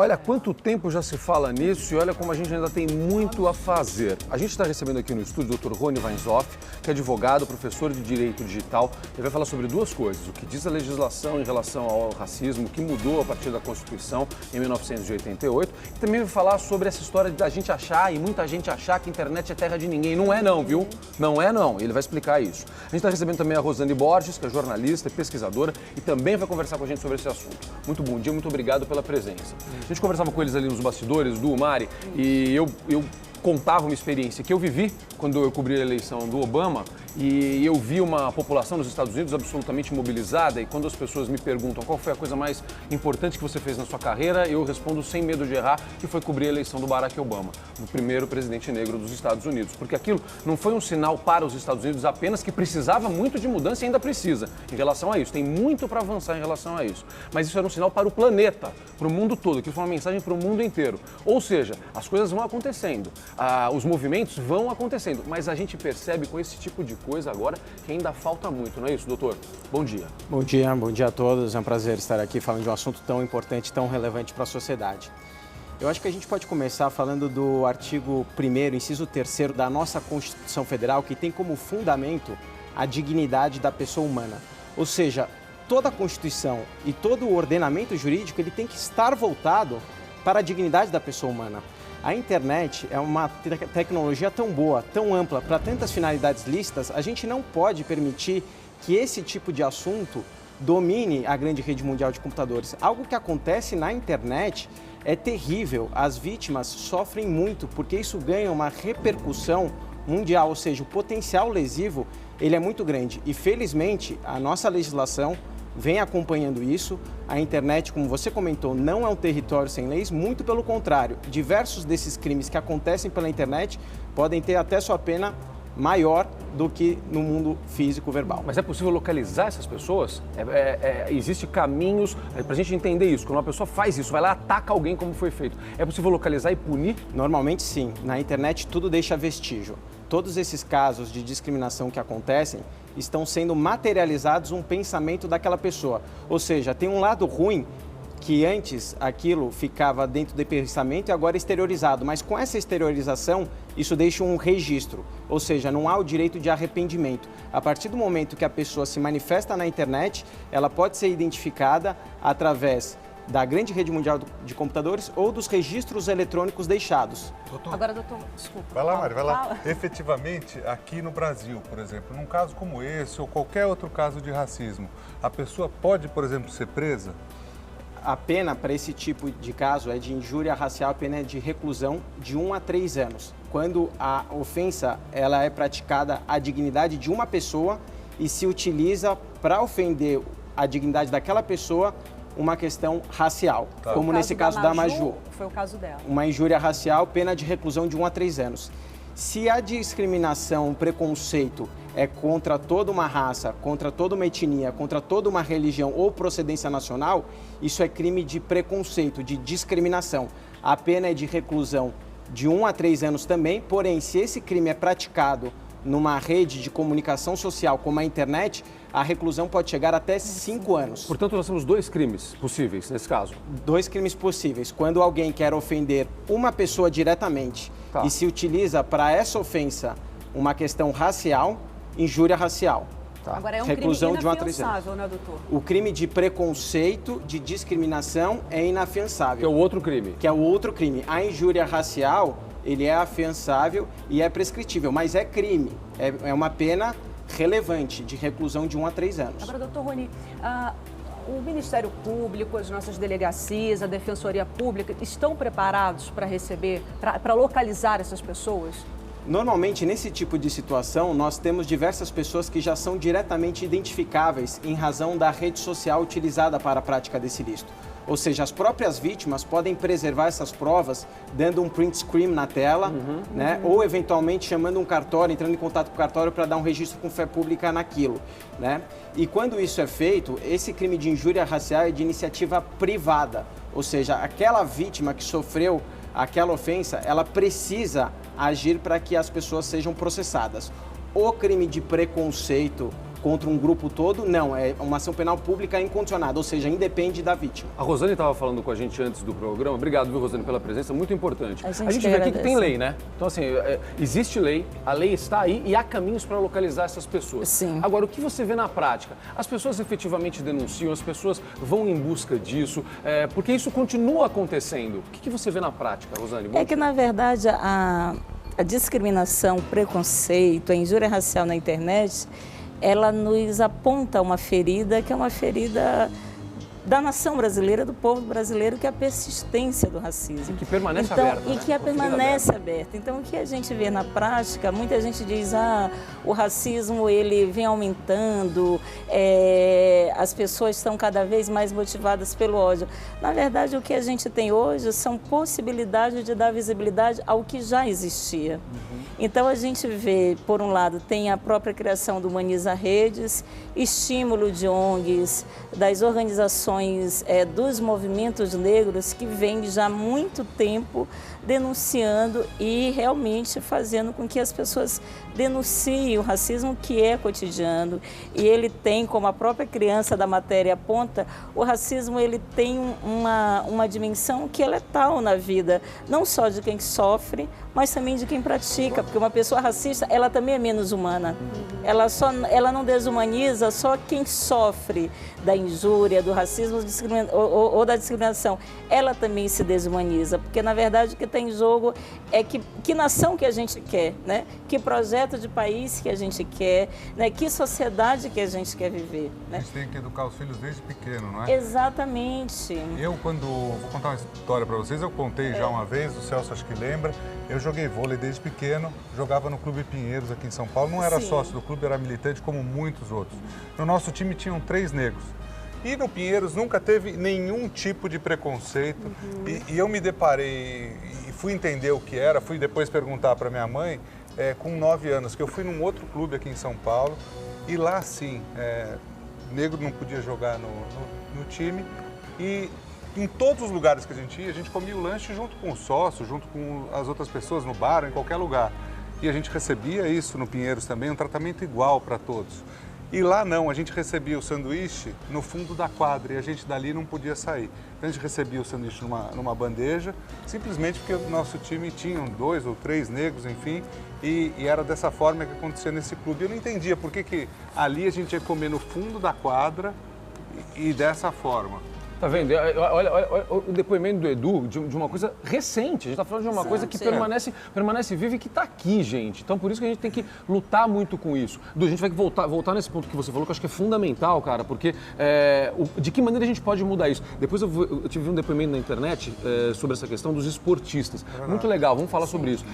Olha, quanto tempo já se fala nisso e olha como a gente ainda tem muito a fazer. A gente está recebendo aqui no estúdio o Dr. Rony Weinzoff, que é advogado, professor de Direito Digital. Ele vai falar sobre duas coisas, o que diz a legislação em relação ao racismo, o que mudou a partir da Constituição em 1988, e também vai falar sobre essa história da gente achar, e muita gente achar que a internet é terra de ninguém. Não é não, viu? Não é não. Ele vai explicar isso. A gente está recebendo também a Rosane Borges, que é jornalista e pesquisadora, e também vai conversar com a gente sobre esse assunto. Muito bom dia, muito obrigado pela presença. A gente conversava com eles ali nos bastidores do Mari e eu contava uma experiência que eu vivi quando eu cobri a eleição do Obama e eu vi uma população nos Estados Unidos absolutamente mobilizada e quando as pessoas me perguntam qual foi a coisa mais importante que você fez na sua carreira, eu respondo sem medo de errar que foi cobrir a eleição do Barack Obama, o primeiro presidente negro dos Estados Unidos, porque aquilo não foi um sinal para os Estados Unidos apenas que precisava muito de mudança e ainda precisa em relação a isso, tem muito para avançar em relação a isso, mas isso era um sinal para o planeta, para o mundo todo, que foi uma mensagem para o mundo inteiro, ou seja, as coisas vão acontecendo, os movimentos vão acontecendo, mas a gente percebe com esse tipo de coisa agora que ainda falta muito, não é isso, doutor? Bom dia. Bom dia a todos. É um prazer estar aqui falando de um assunto tão importante, tão relevante para a sociedade. Eu acho que a gente pode começar falando do artigo 1º, inciso 3º da nossa Constituição Federal, que tem como fundamento a dignidade da pessoa humana. Ou seja, toda a Constituição e todo o ordenamento jurídico ele tem que estar voltado para a dignidade da pessoa humana. A internet é uma tecnologia tão boa, tão ampla, para tantas finalidades lícitas, a gente não pode permitir que esse tipo de assunto domine a grande rede mundial de computadores. Algo que acontece na internet é terrível, as vítimas sofrem muito, porque isso ganha uma repercussão mundial, ou seja, o potencial lesivo ele é muito grande. E felizmente a nossa legislação vem acompanhando isso. A internet, como você comentou, não é um território sem leis, muito pelo contrário. Diversos desses crimes que acontecem pela internet podem ter até sua pena maior do que no mundo físico verbal. Mas é possível localizar essas pessoas? Existem caminhos para a gente entender isso. Quando uma pessoa faz isso, vai lá, ataca alguém como foi feito. É possível localizar e punir? Normalmente sim. Na internet tudo deixa vestígio. Todos esses casos de discriminação que acontecem estão sendo materializados um pensamento daquela pessoa. Ou seja, tem um lado ruim que antes aquilo ficava dentro do pensamento e agora é exteriorizado. Mas com essa exteriorização, isso deixa um registro. Ou seja, não há o direito de arrependimento. A partir do momento que a pessoa se manifesta na internet, ela pode ser identificada através da grande rede mundial de computadores ou dos registros eletrônicos deixados. Doutor. Agora, doutor, desculpa. Vai lá, Mari, vai lá. Fala. Efetivamente, aqui no Brasil, por exemplo, num caso como esse ou qualquer outro caso de racismo, a pessoa pode, por exemplo, ser presa? A pena para esse tipo de caso é de injúria racial, a pena é de reclusão de 1 a 3 anos. Quando a ofensa ela é praticada à dignidade de uma pessoa e se utiliza para ofender a dignidade daquela pessoa uma questão racial, como nesse caso da Maju. Foi o caso dela. Uma injúria racial, pena de reclusão de 1 a 3 anos. Se a discriminação, o preconceito é contra toda uma raça, contra toda uma etnia, contra toda uma religião ou procedência nacional, isso é crime de preconceito, de discriminação. A pena é de reclusão de 1 a 3 anos também, porém, se esse crime é praticado numa rede de comunicação social como a internet, a reclusão pode chegar até 5 anos. Portanto, nós temos 2 crimes possíveis nesse caso. 2 crimes possíveis. Quando alguém quer ofender uma pessoa diretamente e se utiliza para essa ofensa uma questão racial, injúria racial. Agora é um reclusão crime de 1 a 3 anos. inafiançável, né, doutor? O crime de preconceito, de discriminação é inafiançável. Que é o outro crime. Que é o outro crime. A injúria racial, ele é afiançável e é prescritível, mas é crime. É uma pena relevante de reclusão de 1 a 3 anos. Agora, doutor Rony, o Ministério Público, as nossas delegacias, a Defensoria Pública estão preparados para receber, para localizar essas pessoas? Normalmente, nesse tipo de situação, nós temos diversas pessoas que já são diretamente identificáveis em razão da rede social utilizada para a prática desse ilícito. Ou seja, as próprias vítimas podem preservar essas provas dando um print screen na tela, né? Ou eventualmente chamando um cartório, entrando em contato com o cartório para dar um registro com fé pública naquilo, né? E quando isso é feito, esse crime de injúria racial é de iniciativa privada. Ou seja, aquela vítima que sofreu aquela ofensa, ela precisa agir para que as pessoas sejam processadas. O crime de preconceito contra um grupo todo, não, é uma ação penal pública incondicionada, ou seja, independe da vítima. A Rosane estava falando com a gente antes do programa. Obrigado, viu, Rosane, pela presença, muito importante. A gente vê aqui que tem lei, né? Então, assim, existe lei, a lei está aí e há caminhos para localizar essas pessoas. Sim. Agora, o que você vê na prática? As pessoas efetivamente denunciam, as pessoas vão em busca disso, porque isso continua acontecendo. O que você vê na prática, Rosane? É que, na verdade, a discriminação, o preconceito, a injúria racial na internet, ela nos aponta uma ferida que é uma ferida da nação brasileira, do povo brasileiro, que é a persistência do racismo. E que permanece aberta, E né? que permanece aberta. Então, o que a gente vê na prática, muita gente diz, o racismo ele vem aumentando, as pessoas estão cada vez mais motivadas pelo ódio. Na verdade, o que a gente tem hoje são possibilidades de dar visibilidade ao que já existia. Então, a gente vê, por um lado, tem a própria criação do Humaniza Redes, estímulo de ONGs, das organizações, dos movimentos negros que vêm já há muito tempo denunciando e realmente fazendo com que as pessoas denunciem o racismo, que é cotidiano. E ele tem, como a própria criança da matéria aponta, o racismo ele tem uma dimensão que é letal na vida, não só de quem sofre, mas também de quem pratica, porque uma pessoa racista, ela também é menos humana. Ela não desumaniza só quem sofre da injúria, do racismo ou da discriminação. Ela também se desumaniza, porque na verdade o que está em jogo é que nação que a gente quer, né? Que projeto de país que a gente quer, né? Que sociedade que a gente quer viver. Né? A gente tem que educar os filhos desde pequeno, não é? Exatamente. Vou contar uma história para vocês, eu contei já uma vez, o Celso acho que lembra, eu joguei vôlei desde pequeno, jogava no Clube Pinheiros aqui em São Paulo, não era sócio do clube, era militante como muitos outros. No nosso time tinham 3 negros. E no Pinheiros nunca teve nenhum tipo de preconceito. E eu me deparei e fui entender o que era, fui depois perguntar para minha mãe, com 9 anos, que eu fui num outro clube aqui em São Paulo, e lá sim, negro não podia jogar no time. E em todos os lugares que a gente ia, a gente comia o lanche junto com o sócio, junto com as outras pessoas no bar, em qualquer lugar. E a gente recebia isso no Pinheiros também, um tratamento igual para todos. E lá não, a gente recebia o sanduíche no fundo da quadra e a gente dali não podia sair. Então a gente recebia o sanduíche numa bandeja, simplesmente porque o nosso time tinha 2 ou 3 negros, enfim, e era dessa forma que acontecia nesse clube. Eu não entendia por que ali a gente ia comer no fundo da quadra e dessa forma. Tá vendo? Olha o depoimento do Edu de uma coisa recente. A gente está falando de uma coisa que permanece viva e que está aqui, gente. Então, por isso que a gente tem que lutar muito com isso. Edu, a gente vai voltar nesse ponto que você falou, que eu acho que é fundamental, cara, porque de que maneira a gente pode mudar isso? Depois eu tive um depoimento na internet sobre essa questão dos esportistas. Muito legal, vamos falar sobre isso.